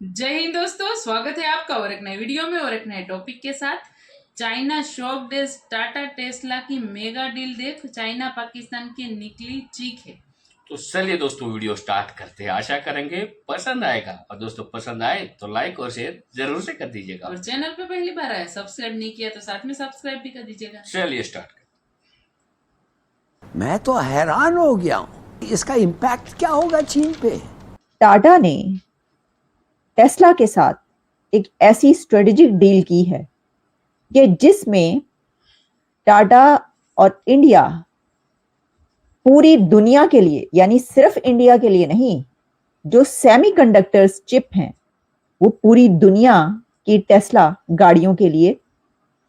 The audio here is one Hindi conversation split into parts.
जय हिंद दोस्तों, स्वागत है आपका और एक नए वीडियो में और एक नए टॉपिक के साथ। China shock days, Tata Tesla की मेगा डील देख चाइना पाकिस्तान की निकली चीख है। तो चलिए दोस्तों वीडियो स्टार्ट करते हैं। आशा करेंगे पसंद आएगा और दोस्तों पसंद आए तो लाइक और शेयर जरूर से कर दीजिएगा और चैनल पे पहली बार आया सब्सक्राइब नहीं किया तो साथ में सब्सक्राइब भी कर दीजिएगा। चलिए स्टार्ट करते मैं तो हैरान हो गया हूं, इसका इम्पैक्ट क्या होगा चीन पे। टाटा ने टेस्ला के साथ एक ऐसी स्ट्रेटेजिक डील की है कि जिसमें टाटा और इंडिया पूरी दुनिया के लिए, यानी सिर्फ इंडिया के लिए नहीं, जो सेमीकंडक्टर्स चिप हैं वो पूरी दुनिया की टेस्ला गाड़ियों के लिए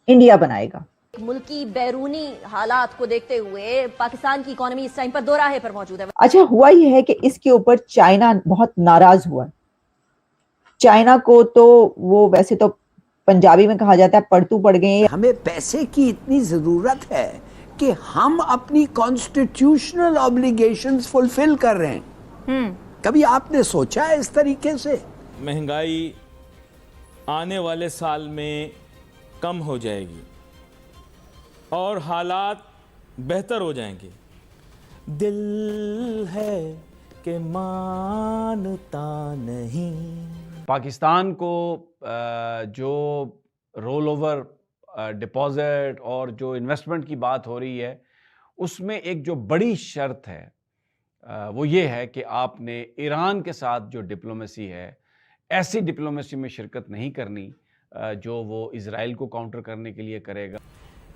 इंडिया बनाएगा। मुल्की बैरूनी हालात को देखते हुए पाकिस्तान की इकोनॉमी इस टाइम पर दोराहे पर मौजूद है। अच्छा, हुआ यह है कि इसके ऊपर चाइना बहुत नाराज हुआ। चाइना को तो वो वैसे तो पंजाबी में कहा जाता है पड़तू पड़ गए। हमें पैसे की इतनी जरूरत है कि हम अपनी कॉन्स्टिट्यूशनल ऑब्लिगेशंस फुलफिल कर रहे हैं। कभी आपने सोचा है इस तरीके से? महंगाई आने वाले साल में कम हो जाएगी और हालात बेहतर हो जाएंगे। दिल है कि मानता नहीं। पाकिस्तान को जो रोल ओवर डिपॉजिट और जो इन्वेस्टमेंट की बात हो रही है, उसमें एक जो बड़ी शर्त है वो ये है कि आपने ईरान के साथ जो डिप्लोमेसी है, ऐसी डिप्लोमेसी में शिरकत नहीं करनी जो वो इजराइल को काउंटर करने के लिए करेगा।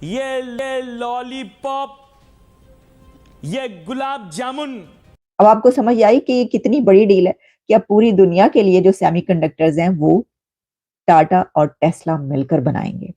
ये ले लॉलीपॉप, ये गुलाब जामुन। अब आपको समझ आई कि ये कितनी बड़ी डील है कि अब पूरी दुनिया के लिए जो सेमीकंडक्टर्स हैं वो टाटा और टेस्ला मिलकर बनाएंगे।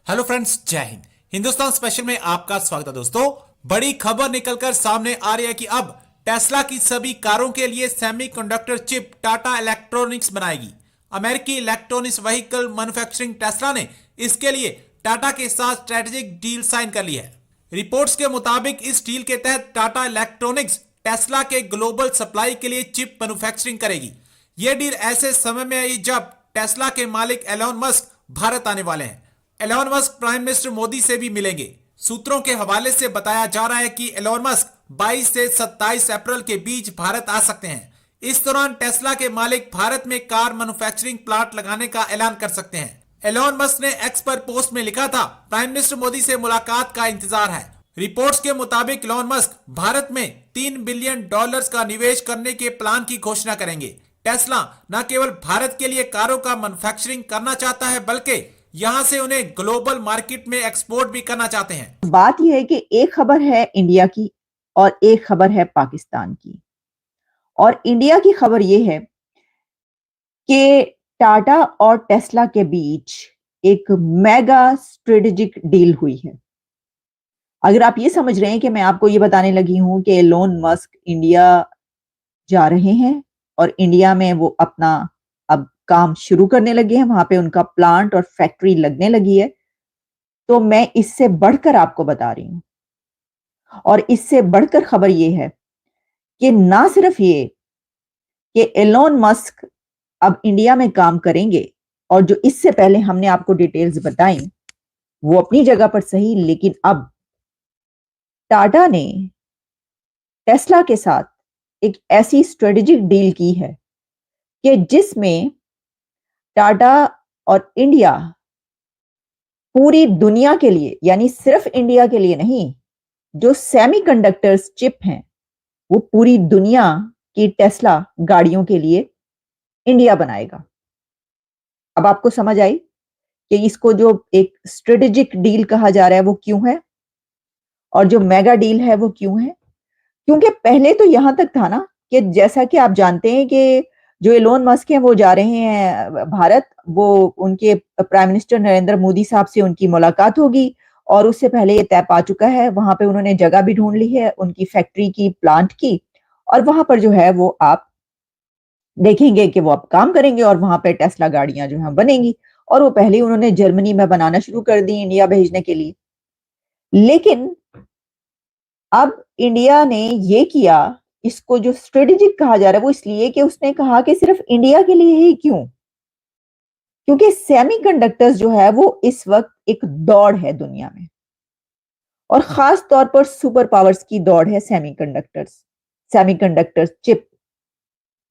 हेलो फ्रेंड्स, जय हिंद। हिंदुस्तान स्पेशल में आपका स्वागत है। दोस्तों, बड़ी खबर निकलकर सामने आ रही है कि अब टेस्ला की सभी कारों के लिए सेमीकंडक्टर चिप टाटा इलेक्ट्रॉनिक्स बनाएगी। अमेरिकी इलेक्ट्रॉनिक्स व्हीकल मैन्युफैक्चरिंग टेस्ला ने इसके लिए टाटा के साथ स्ट्रेटेजिक डील साइन कर ली है। रिपोर्ट्स के मुताबिक इस डील के तहत टाटा इलेक्ट्रॉनिक्स टेस्ला के ग्लोबल सप्लाई के लिए चिप मैन्युफैक्चरिंग करेगी। यह डील ऐसे समय में आई जब टेस्ला के मालिक एलोन मस्क भारत आने वाले हैं। Elon Musk prime minister Modi से भी मिलेंगे। सूत्रों के हवाले से बताया जा रहा है कि एलोन मस्क 22 से 27 अप्रैल के बीच भारत आ सकते हैं। इस दौरान टेस्ला के मालिक भारत में कार मैन्युफैक्चरिंग प्लांट लगाने का ऐलान कर सकते हैं। एलोन मस्क ने एक्स पर पोस्ट में लिखा था, प्राइम मिनिस्टर मोदी से मुलाकात का इंतजार है। रिपोर्ट्स के मुताबिक एलोन मस्क भारत में $3 बिलियन का निवेश करने के प्लान की घोषणा करेंगे। टेस्ला न केवल भारत के लिए कारों का मैन्युफैक्चरिंग करना चाहता है, बल्कि यहां से उन्हें ग्लोबल मार्केट में एक्सपोर्ट भी करना चाहते हैं। बात यह है कि एक खबर है इंडिया की और एक खबर है पाकिस्तान की। और इंडिया की खबर यह है कि टाटा और टेस्ला के बीच एक मेगा स्ट्रेटेजिक डील हुई है। अगर आप ये समझ रहे हैं कि मैं आपको ये बताने लगी हूं कि एलोन मस्क इंडिया जा रहे हैं और इंडिया में वो अपना अब काम शुरू करने लगे हैं, वहां पे उनका प्लांट और फैक्ट्री लगने लगी है, तो मैं इससे बढ़कर आपको बता रही हूं। और इससे बढ़कर खबर यह है कि ना सिर्फ ये कि एलोन मस्क अब इंडिया में काम करेंगे, और जो इससे पहले हमने आपको डिटेल्स बताई वो अपनी जगह पर सही, लेकिन अब टाटा ने टेस्ला के साथ एक ऐसी स्ट्रेटेजिक डील की है कि जिसमें टाटा और इंडिया पूरी दुनिया के लिए, यानी सिर्फ इंडिया के लिए नहीं, जो सेमीकंडक्टर्स चिप हैं वो पूरी दुनिया की टेस्ला गाड़ियों के लिए इंडिया बनाएगा। अब आपको समझ आई कि इसको जो एक स्ट्रेटेजिक डील कहा जा रहा है वो क्यों है, और जो मेगा डील है वो क्यों है। क्योंकि पहले तो यहां तक था ना कि जैसा कि आप जानते हैं कि जो एलोन मस्क हैं वो जा रहे हैं भारत, वो उनके प्राइम मिनिस्टर नरेंद्र मोदी साहब से उनकी मुलाकात होगी, और उससे पहले ये तय पा चुका है। वहां पे उन्होंने जगह भी ढूंढ ली है उनकी फैक्ट्री की, प्लांट की, और वहां पर जो है वो आप देखेंगे कि वो अब काम करेंगे और वहां पे टेस्ला गाड़ियां जो है बनेंगी। और वो पहले ही उन्होंने जर्मनी में बनाना शुरू कर दी इंडिया भेजने के लिए। लेकिन अब इंडिया ने ये किया इसको जो स्ट्रेटेजिक कहा जा रहा है वो इसलिए कि उसने कहा कि सिर्फ इंडिया के लिए ही क्यों, क्योंकि सेमीकंडक्टर्स जो है वो इस वक्त एक दौड़ है दुनिया में, और खास तौर पर सुपर पावर्स की दौड़ है सेमीकंडक्टर्स चिप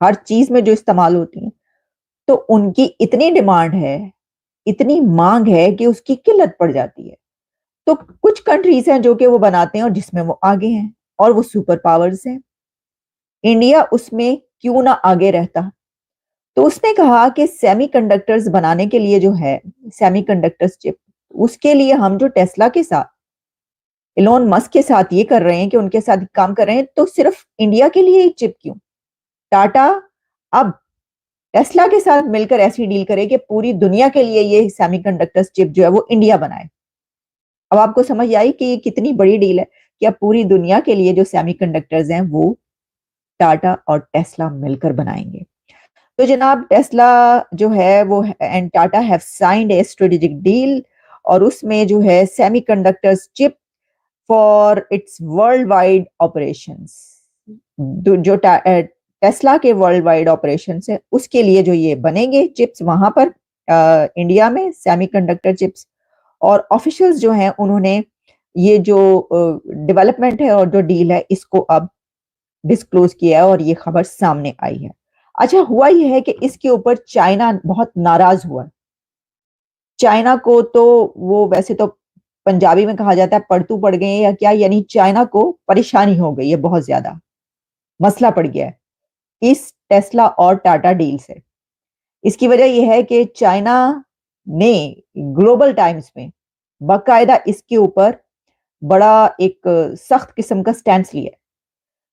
हर चीज में जो इस्तेमाल होती है, तो उनकी इतनी डिमांड है, इतनी मांग है कि उसकी किल्लत पड़ जाती है। तो कुछ कंट्रीज हैं जो कि वो बनाते हैं और जिसमें वो आगे हैं और वो सुपर पावर्स हैं। इंडिया उसमें क्यों ना आगे रहता। तो उसने कहा कि सेमीकंडक्टर्स बनाने के लिए जो है सेमीकंडक्टर्स चिप, उसके लिए हम जो टेस्ला के साथ, इलोन मस्क के साथ ये कर रहे हैं कि उनके साथ काम कर रहे हैं, तो सिर्फ इंडिया के लिए ही चिप क्यों? टाटा अब टेस्ला के साथ मिलकर ऐसी डील करे कि पूरी दुनिया के लिए ये सेमीकंडक्टर्स चिप जो है वो इंडिया बनाए। अब आपको समझ आई कि ये कितनी बड़ी डील है कि अब पूरी दुनिया के लिए जो सेमीकंडक्टर्स हैं वो टाटा और टेस्ला मिलकर बनाएंगे। तो जनाब टेस्ला जो है वो and Tata have signed A strategic deal, और उसमें जो है semiconductors chip for its world wide operations, जो टेस्ला के वर्ल्ड वाइड ऑपरेशंस है उसके लिए जो ये बनेंगे चिप्स वहां पर इंडिया में सेमीकंडक्टर चिप्स। और ऑफिशियल्स जो हैं उन्होंने ये जो डेवलपमेंट है और जो डील है इसको अब डिस्क्लोज किया है और ये खबर सामने आई है। अच्छा, हुआ ये है कि इसके ऊपर चाइना बहुत नाराज हुआ। चाइना को तो वो वैसे तो पंजाबी में कहा जाता है पड़तू पड़ गए या क्या, यानी चाइना को परेशानी हो गई है, बहुत ज्यादा मसला पड़ गया है इस टेस्ला और टाटा डील से। इसकी वजह यह है कि चाइना ने ग्लोबल टाइम्स में बाकायदा इसके ऊपर बड़ा एक सख्त किस्म का स्टैंड लिया है,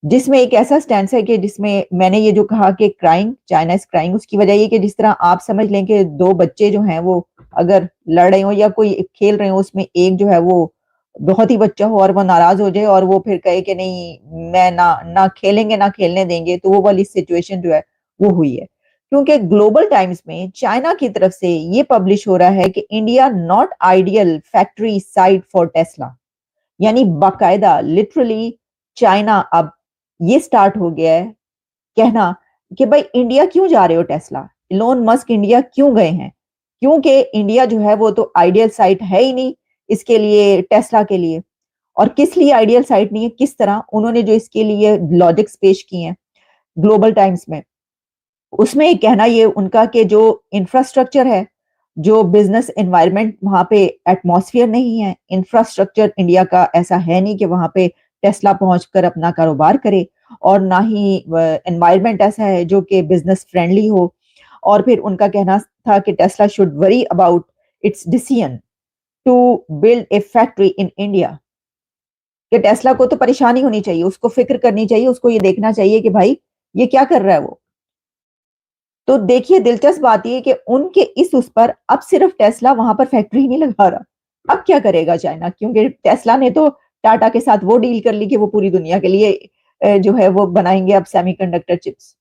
जिसमें एक ऐसा स्टैंड है कि जिसमें मैंने ये जो कहा कि क्राइंग, चाइना इज क्राइंग, उसकी वजह ये कि जिस तरह आप समझ लें कि दो बच्चे जो हैं वो अगर लड़ रहे हो या कोई खेल रहे हो, उसमें एक जो है वो बहुत ही बच्चा हो और वो नाराज हो जाए और वो फिर कहे कि नहीं मैं ना खेलेंगे ना खेलने देंगे, तो वो वाली सिचुएशन जो है वो हुई है। क्योंकि ग्लोबल टाइम्स में चाइना की तरफ से ये पब्लिश हो रहा है कि India not ideal factory site for Tesla, यानी बाकायदा लिटरली चाइना अब ये स्टार्ट हो गया है कहना कि भाई इंडिया क्यों जा रहे हो टेस्ला, इलोन मस्क इंडिया क्यों गए हैं, क्योंकि इंडिया जो है वो तो आइडियल साइट है ही नहीं इसके लिए, टेस्ला के लिए। और किस लिए आइडियल साइट नहीं है, किस तरह उन्होंने जो इसके लिए लॉजिक्स पेश किए हैं ग्लोबल टाइम्स में, उसमें एक कहना ये उनका कि जो इंफ्रास्ट्रक्चर है, जो बिजनेस एनवायरनमेंट वहां पे एटमॉस्फेयर नहीं है, इंफ्रास्ट्रक्चर इंडिया का ऐसा है नहीं कि वहां पे टेस्ला पहुंचकर अपना कारोबार करे, और ना ही एनवायरनमेंट ऐसा है जो कि बिजनेस फ्रेंडली हो। और फिर उनका कहना था कि Tesla should worry about its decision to build a factory in India, कि टेस्ला को तो परेशानी होनी चाहिए, उसको फिक्र करनी चाहिए, उसको ये देखना चाहिए कि भाई ये क्या कर रहा है वो। तो देखिए दिलचस्प बात ये कि उनके उस पर अब सिर्फ टेस्ला वहां पर फैक्ट्री नहीं लगा रहा। अब क्या करेगा चाइना, क्योंकि टेस्ला ने तो टाटा के साथ वो डील कर ली कि वो पूरी दुनिया के लिए जो है वो बनाएंगे अब सेमीकंडक्टर चिप्स।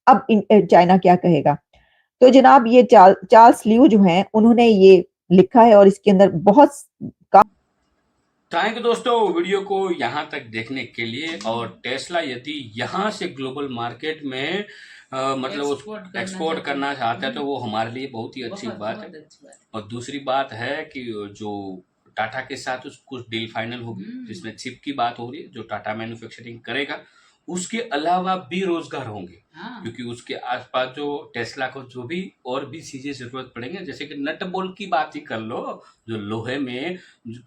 अब चाइना क्या कहेगा। तो जनाब ये चार्ल्स लियू जो हैं उन्होंने ये लिखा है और इसके अंदर बहुत थैंक यू दोस्तों वीडियो को यहाँ तक देखने के लिए। और टेस्ला यदि यहाँ से ग्लोबल मार्केट में मतलब उसको एक्सपोर्ट करना चाहता है तो वो हमारे लिए बहुत ही अच्छी बात है। और दूसरी बात है कि जो टाटा के साथ कुछ डील फाइनल होगी जिसमें चिप की बात हो रही है, जो टाटा मैन्युफैक्चरिंग करेगा, उसके अलावा भी रोजगार होंगे। क्योंकि उसके आसपास जो टेस्ला को जो भी और भी चीजें जरूरत पड़ेंगे, जैसे कि नट बोल्ट की बात ही कर लो, जो लोहे में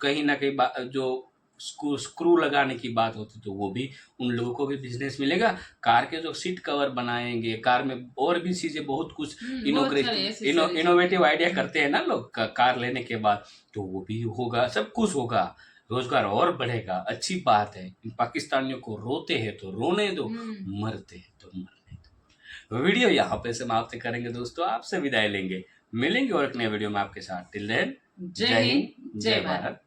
कहीं ना कहीं जो स्क्रू लगाने की बात होती तो वो भी उन लोगों को भी बिजनेस मिलेगा। कार के जो सीट कवर बनाएंगे, कार में और भी चीजें बहुत कुछ इनोवेटिव आइडिया करते हैं ना लोग कार लेने के बाद, तो वो भी होगा, सब कुछ होगा, रोजगार और बढ़ेगा। अच्छी बात है। इन पाकिस्तानियों को रोते हैं तो रोने दो, मरते हैं तो मरने दो। वीडियो यहाँ पे समाप्त करेंगे दोस्तों, आपसे विदाई लेंगे, मिलेंगे और एक नए वीडियो में आपके साथ। टिल देन जय हिंद जय भारत।